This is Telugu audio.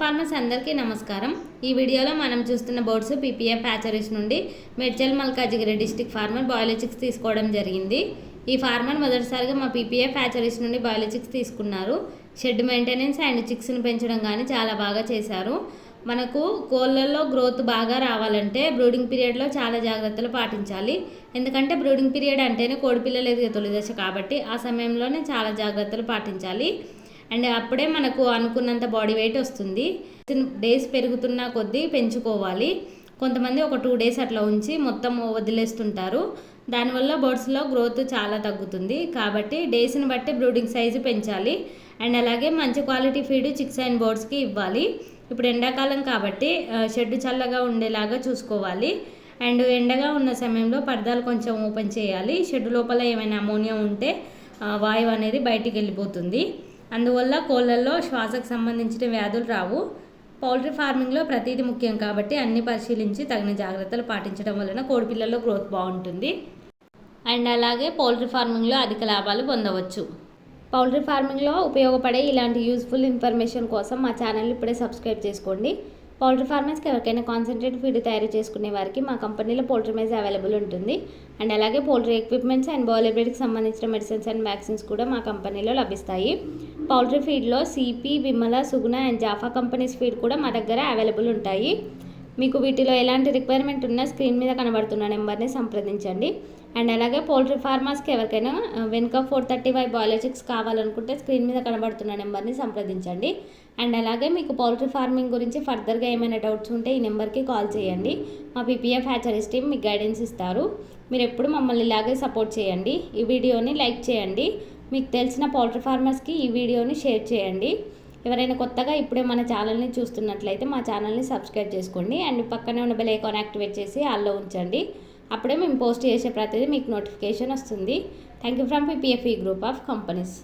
ఫార్మర్స్ అందరికీ నమస్కారం। ఈ వీడియోలో మనం చూస్తున్న బోర్డ్స్ పీపీఎఫ్ హ్యాచరీస్ నుండి Medchal Malkajgiri district farmer broiler chicks తీసుకోవడం జరిగింది। ఈ ఫార్మర్ మొదటిసారిగా మా పీపీఎఫ్ హ్యాచరీస్ నుండి బాయిలర్ చిక్స్ తీసుకున్నారు। షెడ్ మెయింటెనెన్స్ అండ్ చిక్స్ని పెంచడం కానీ చాలా బాగా చేశారు। మనకు కోళ్ళల్లో గ్రోత్ బాగా రావాలంటే బ్రూడింగ్ పీరియడ్లో చాలా జాగ్రత్తలు పాటించాలి। ఎందుకంటే బ్రూడింగ్ పీరియడ్ అంటేనే కోడిపిల్లలు ఎదిగే తొలి దశ కాబట్టి ఆ సమయంలోనే చాలా జాగ్రత్తలు పాటించాలి। అండ్ అప్పుడే మనకు అనుకున్నంత బాడీ వెయిట్ వస్తుంది। డేస్ పెరుగుతున్న కొద్దీ పెంచుకోవాలి। కొంతమంది ఒక 2 డేస్ అట్లా ఉంచి మొత్తం వదిలేస్తుంటారు, దానివల్ల బర్డ్స్లో గ్రోత్ చాలా తగ్గుతుంది। కాబట్టి డేస్ని బట్టి బ్రూడింగ్ సైజు పెంచాలి। అండ్ అలాగే మంచి క్వాలిటీ ఫీడ్ చిక్స్ అండ్ బర్డ్స్కి ఇవ్వాలి। ఇప్పుడు ఎండాకాలం కాబట్టి షెడ్ చల్లగా ఉండేలాగా చూసుకోవాలి। అండ్ ఎండగా ఉన్న సమయంలో పరదాలు కొంచెం ఓపెన్ చేయాలి। షెడ్ లోపల ఏమైనా అమోనియా ఉంటే వాయువు అనేది బయటికి వెళ్ళిపోతుంది, అందువల్ల కోళ్ళల్లో శ్వాసకు సంబంధించిన వ్యాధులు రావు। పౌల్ట్రీ ఫార్మింగ్లో ప్రతిదీ ముఖ్యం కాబట్టి అన్ని పరిశీలించి తగిన జాగ్రత్తలు పాటించడం వలన కోడిపిల్లల్లో గ్రోత్ బాగుంటుంది। అండ్ అలాగే పౌల్ట్రీ ఫార్మింగ్లో అధిక లాభాలు పొందవచ్చు। పౌల్ట్రీ ఫార్మింగ్లో ఉపయోగపడే ఇలాంటి యూస్ఫుల్ ఇన్ఫర్మేషన్ కోసం మా ఛానల్ ఇప్పుడే సబ్స్క్రైబ్ చేసుకోండి। పౌల్ట్రీ ఫార్మర్స్కి ఎవరికైనా కాన్సన్ట్రేట్ ఫీడ్ తయారు చేసుకునే వారికి మా కంపెనీలో పౌల్ట్రీ మేజ్ అవైలబుల్ ఉంటుంది। అండ్ అలాగే పౌల్ట్రీ ఎక్విప్మెంట్స్ అండ్ బాయిలర్ బ్రీడ్కి సంబంధించిన మెడిసిన్స్ అండ్ వ్యాక్సిన్స్ కూడా మా కంపెనీలో లభిస్తాయి। పౌల్ట్రీ ఫీడ్లో CP, Vimala, Suguna and Japfa companies feed కూడా మా దగ్గర అవైలబుల్ ఉంటాయి। మీకు వీటిలో ఎలాంటి రిక్వైర్మెంట్ ఉన్నా స్క్రీన్ మీద కనబడుతున్న నెంబర్ని సంప్రదించండి। అండ్ అలాగే పౌల్ట్రీ ఫార్మర్స్కి ఎవరికైనా వెనుక 435 బాయిలర్ చిక్స్ కావాలనుకుంటే స్క్రీన్ మీద కనబడుతున్న నెంబర్ని సంప్రదించండి। అండ్ అలాగే మీకు పౌల్ట్రీ ఫార్మింగ్ గురించి ఫర్దర్గా ఏమైనా డౌట్స్ ఉంటే ఈ నెంబర్కి కాల్ చేయండి। మా పీపీఎఫ్ హ్యాచరీస్ టీమ్ మీకు గైడెన్స్ ఇస్తారు। మీరు ఎప్పుడు మమ్మల్ని ఇలాగే సపోర్ట్ చేయండి। ఈ వీడియోని లైక్ చేయండి, మీకు తెలిసిన పౌల్ట్రీ ఫార్మర్స్కి ఈ వీడియోని షేర్ చేయండి। ఎవరైనా కొత్తగా ఇప్పుడే మన ఛానల్ని చూస్తున్నట్లయితే మా ఛానల్ని సబ్స్క్రైబ్ చేసుకోండి। అండ్ పక్కనే ఉన్న బెల్ ఐకాన్ యాక్టివేట్ చేసి ఆల్లో ఉంచండి, అప్పుడే మేము పోస్ట్ చేసే ప్రతిదీ మీకు నోటిఫికేషన్ వస్తుంది। Thank you from PPF group of companies.